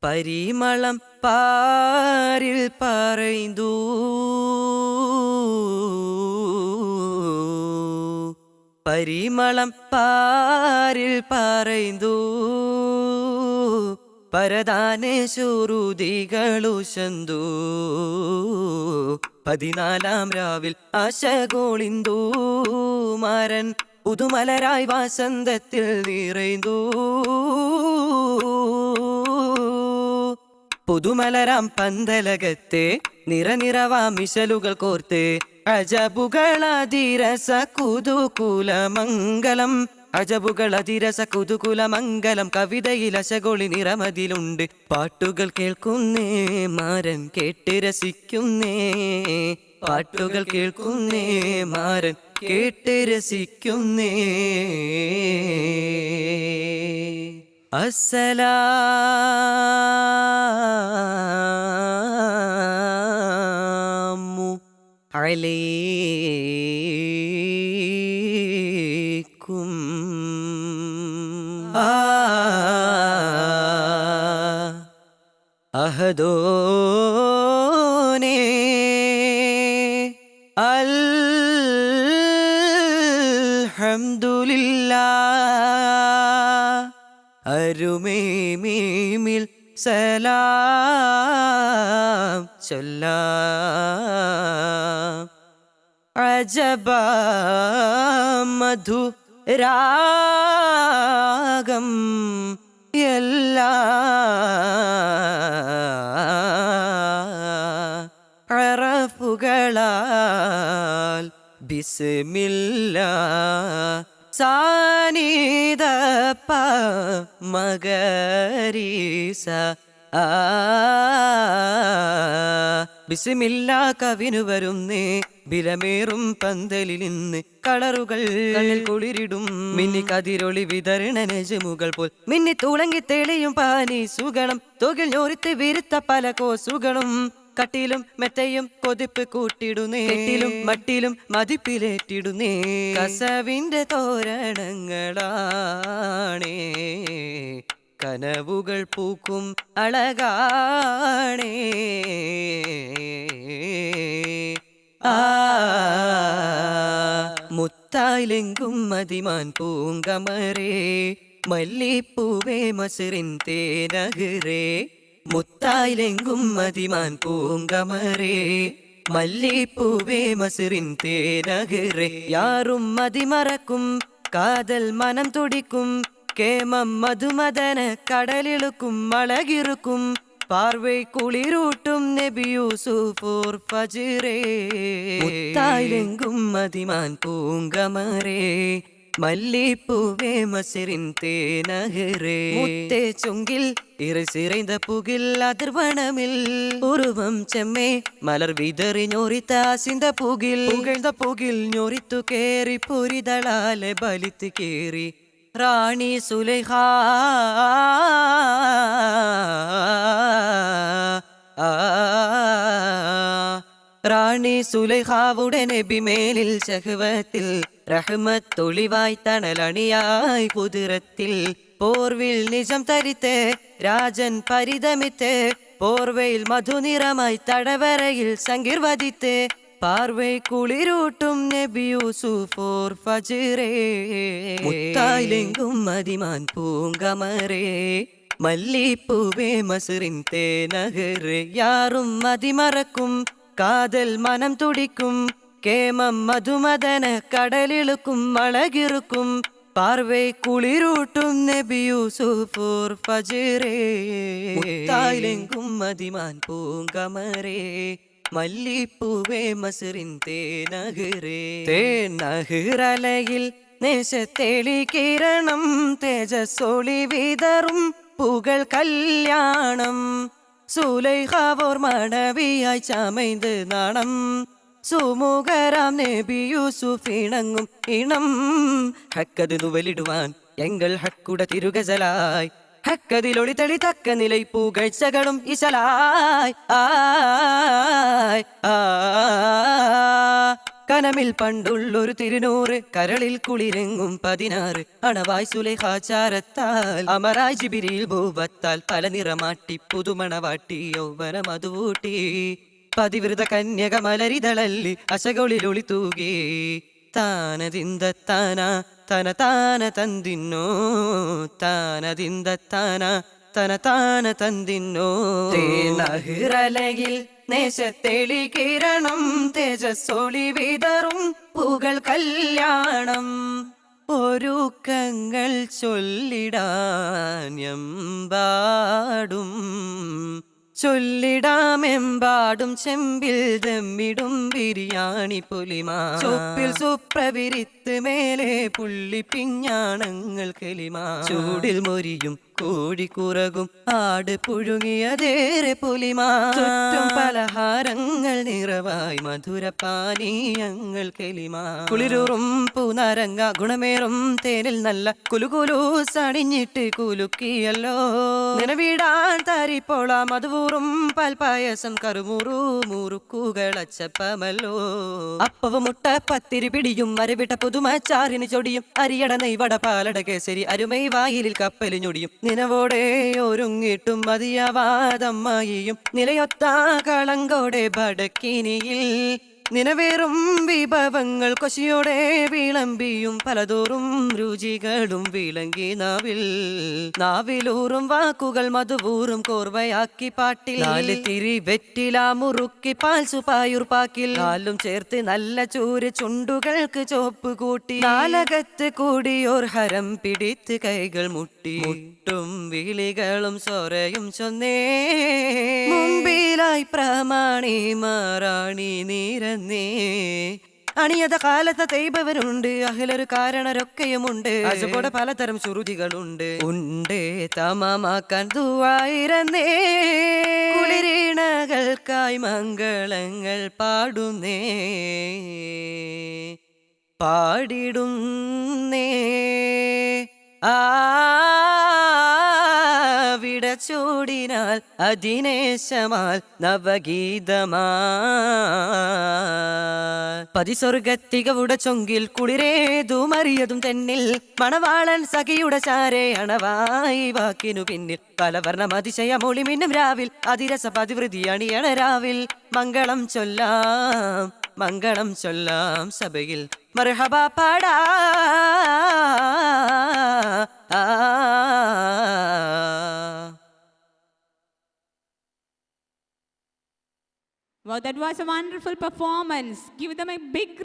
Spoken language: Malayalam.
പരിമളം പാരിൽ പറയ്തു പരിമളം പാരിൽ പറയ്തു പരദാനെ ശുരുതികളുശന്തു 14 രാവിൽ ആശകോളിന്തു മാരൻ പുതുമലരായി വാസന്തത്തിൽ നിറയ്തു പുതുമലരാം പന്തലകത്തെ നിറനിറവാം മിശലുകൾ കോർത്ത് അജബുകളതിരസ കുതുകുലമംഗലം അജബുകളതിരസ കുതുകുലമംഗലം കവിതയിൽ അശകൊളി നിറമതിലുണ്ട് പാട്ടുകൾ കേൾക്കുന്നേ മാരൻ കേട്ട് രസിക്കുന്നേ പാട്ടുകൾ കേൾക്കുന്നേ മാരൻ കേട്ട് രസിക്കുന്നേ അസ്സലാമു അലൈക്കും അഹദോനെ അൽഹംദുലില്ലാഹ് അരുമേമീമിൽ സലാം ചൊല്ലാം അജബ മധു രാഗം എല്ലാ അറഫുകളാൽ ബിസ്മില്ലാ സാനിദ പ മഗരീസ ബിസ്മില്ലാ കവിനു വരുന്നേ ബിലമേറും പന്തലിൽ നിന്ന് കളറുകൾ കണ്ണിൽ കുളിരിടും മിന്നി കതിരൊളി വിതരണ നെജുമുകൾ പോൽ മിന്നി തുളങ്ങി തെളിയും പാനി സുഗണം തൊകിൽ ഞോരിത്ത് വിരുത്ത പല കോസുകളും കട്ടിലും മെത്തയും കൊതിപ്പ് കൂട്ടിടുന്നേ കെട്ടിലും മട്ടിലും മതിപ്പിലേറ്റിടുന്നേ കസവിന്റെ തോരണങ്ങളാണേ കനവുകൾ പൂക്കും അഴകാണേ മുത്തായിലെങ്കും മതിമാൻ പൂങ്കമരേ മല്ലിപ്പൂവേ മസിറിൻ തേനകരേ മുത്തായിലെങ്കും മതിമാൻ പൂങ്കമരേ മല്ലിപ്പൂവേ മസിറിൻ തേനകരേ യാറും മതിമറക്കും കാതൽ മനം തുടിക്കും കേമം മധുമദന കടലിളുക്കും അഴകിറുക്കും പാർവൈ കുളിരൂട്ടും നബി യൂസുഫോർ ഫജ്റേ മുത്തായിലെങ്കും മതിമാൻ പൂങ്കമരേ മല്ലിപ്പൂവേ മസിറിൻ തേനകരേ മുത്തേ ചുങ്കിൽ ഇറസിറൈந்த புகில் அதிர்வனமில் உருவம் செம்மே மலர் விதறி ஞோரித்த அசிந்த புகில் புகழ்ந்த புகில் ஞோரித்து கேറി புரிதளாലെ ബലിത്ത് കേറി റാണി സുലൈഖ റാണി സുലൈഖാവുടെ നബി മേലിൽ ശഹവത്തിൽ റഹ്മത്തൊളിവായി തണലണിയായി കുതിരത്തിൽ പോർവിൽ നിജം തരിത്ത് രാജൻ പരിതമിത്ത് പോർവയിൽ മധുനിറമായി തടവരയിൽ സങ്കീർവദിത്ത് പാർവൈ കുളിരൂട്ടും നബി യൂസുഫോർ ഫജ്റേ മുത്തായിലെങ്കും മതിമാൻ പൂങ്കമരേ മല്ലിപ്പൂവേ മസിറിൻ തേനകരേ യാറും മതിമറക്കും കാതൽ മനം തുടിക്കും കേമം മധുമദന കടലിളുക്കും അഴകിറുക്കും പാർവൈ കുളിരൂട്ടും നബി യൂസുഫോർ ഫജ്റേ മുത്തായിലെങ്കും മതിമാൻ പൂങ്കമരേ മല്ലിപ്പൂവേ മസിറിൻ തേനകരേ തേനഹിറലയിൽ നേശത്തെളി കിരണം തേജസ്സൊളി വിതറും പുകൾ കല്യാണം സുലൈഖാവോർ മടവിയായി ചമൈந்து നാണം സുമുഖരാം നബി യൂസുഫ് ഇണങ്ങും ഇണം ഹക്കത് നുവലിടുവാൻ എങ്കൾ ഹക്കുട തിരുഗസലായി ഹക്കതിലൊളി തെളി തക്ക നിലൈ പൂകഴ്ചകളും ഇശലായ് കനമിൽ പണ്ടുള്ളൊരു തിരുനൂറ് കരളിൽ കുളിരെങ്ങും 16 അണവായ് സുലേഖാചാരത്താൽ അമരായ് ജിബിരിയിൽ ഭൂവത്താൽ പല നിറമാട്ടി പുതുമണവാട്ടി യൗവന മധുവൂട്ടി പതിവൃത കന്യക മലരിതളല്ലി അശകൊളിലൊളി തൂകി താനതിന്ദത്താന തന താന തന്തിന്നോ താനതിന്ദത്താന തന താന തന്തിന്നോ തേനഹിറലയിൽ നേശത്തെളി കിരണം തേജസ്സൊളി വിതറും പൂകൾ കല്യാണം ഒരുക്കങ്ങൾ ചൊല്ലിടാൻ എമ്പാടും ചൊല്ലിടാമെമ്പാടും ചെമ്പിൽ ദമ്മിടും ബിരിയാണി പുലിമാ ചൊപ്പിൽ സുപ്രവിരിത്ത് മേലെ പുള്ളി പിഞ്ഞാണങ്ങൾ കെലിമാ ചൂടിൽ മൊരിയും കോഴിക്കുറകും ആട് പുഴുങ്ങിയതേറെ പുലിമാ ചുറ്റും പലഹാരങ്ങൾ നിറവായി മധുരപാനീയങ്ങൾ കെലിമാ കുളിരൂറും പൂനാരങ്ങ ഗുണമേറും തേനിൽ നല്ല കുലുകുലു സണിഞ്ഞിട്ട് കുലുക്കിയല്ലോ നിലവിടാൻ താരിപ്പോള മധുവൂറും പാൽപായസം കറുമുറു മുറുക്കുകളച്ചപ്പമല്ലോ അപ്പവും മുട്ട പത്തിരി പിടിയും മരവിട്ട പുതുമച്ചാറിന് ചൊടിയും അരിയട നെയ്വട പാലട കേസരി അരുമൈ വായിലിൽ കപ്പലു ഞൊടിയും നിലവോടെ ഒരുങ്ങിട്ടും മതിയാവാതമ്മായിയും നിലയൊത്ത കളങ്കോടെ ബടക്കിനിയിൽ നിലവേറും വിഭവങ്ങൾ കൊശിയോടെ വിളമ്പിയും പലതോറും രുചികളും വിളങ്ങി നാവിലൂറും വാക്കുകൾ മധുവൂറും കോർവയാക്കി പാട്ടിൽ നാല് തിരി വെറ്റില മുറുക്കി പാൽ സുപായുർപ്പാക്കിൽ നാലും ചേർത്ത് നല്ല ചൂര് ചുണ്ടുകൾക്ക് ചോപ്പ് കൂട്ടി നാലകത്ത് കൂടിയോർ ഹരം പിടിത്ത് കൈകൾ മുട്ടും വിളികളും സൊറയും ചൊന്നേ മുമ്പിലായി പ്രമാണി മാറാണി നീര അണിയത കാലത്തെ തൈബവരുണ്ട് അഹിലൊരു കാരണരൊക്കെയുമുണ്ട് അജുകൂടെ പലതരം ശ്രുതികളുണ്ട് ഉണ്ട് തമമാക്കാൻ ദുആയിരന്നേ കുളിരീണകൾക്കായി മംഗളങ്ങൾ പാടുന്നേ പാടിടുന്നേ വിടച്ചൂടിനാൽ അതിനേശമാൽ നവഗീതമാ പതിസ്വർഗത്തികവുടെ ചൊങ്കിൽ കുളിരേതുമറിയതും തെന്നിൽ മണവാളൻ സഖിയുടെ ചാരേ അണവായി വാക്കിനു പിന്നിൽ പലവർണം അതിശയ മൊളിമിന്നും രാവിൽ അതിരസ പതിവൃതി അണിയണ രാവിൽ മംഗളം ചൊല്ലാം സഭയിൽ മർഹബ പാടാ Wow, that was a wonderful performance. Give them a big